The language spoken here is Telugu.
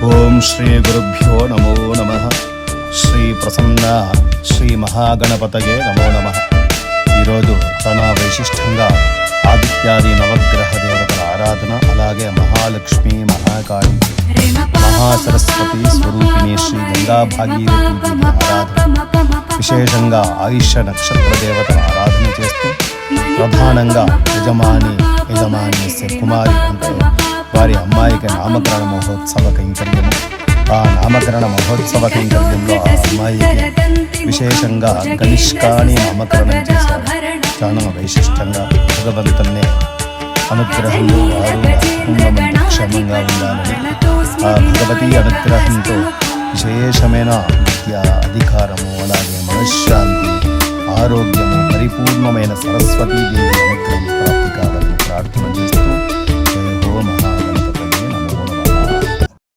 ఓం శ్రీ గురుభ్యో నమో నమః. శ్రీ ప్రసన్న శ్రీ మహాగణపతయే నమో నమః. ఈరోజు చాలా వైశిష్టంగా ఆదిత్యాది నవగ్రహ దేవతల ఆరాధన, అలాగే మహాలక్ష్మి, మహాకాళి, మహాసరస్వతి స్వరూపిణి శ్రీ గంగా భాగీరథి ఆరాధన, విశేషంగా ఆయుష్య నక్షత్ర దేవతల ఆరాధన చేస్తూ ప్రధానంగా యజమాని కుమారి అంటే వారి అమ్మాయికి నామకరణ మహోత్సవ కైంకర్యము. ఆ నామకరణ మహోత్సవ కైంకర్యంలో ఆ అమ్మాయికి విశేషంగా కనిష్కాని నామకరణం చేశారు. చాలా వైశిష్టంగా భగవంతుని అనుగ్రహంలో వారు కుటుంబమంతా క్షేమంగా ఉండాలని, ఆ భగవతి అనుగ్రహంతో విశేషమైన విద్య, అధికారము, అలాగే మనశ్శాంతి, ఆరోగ్యము, పరిపూర్ణమైన సరస్వతీదేవి అనుగ్రహం ప్రాప్తి కావాలని ప్రార్థన చేస్తూ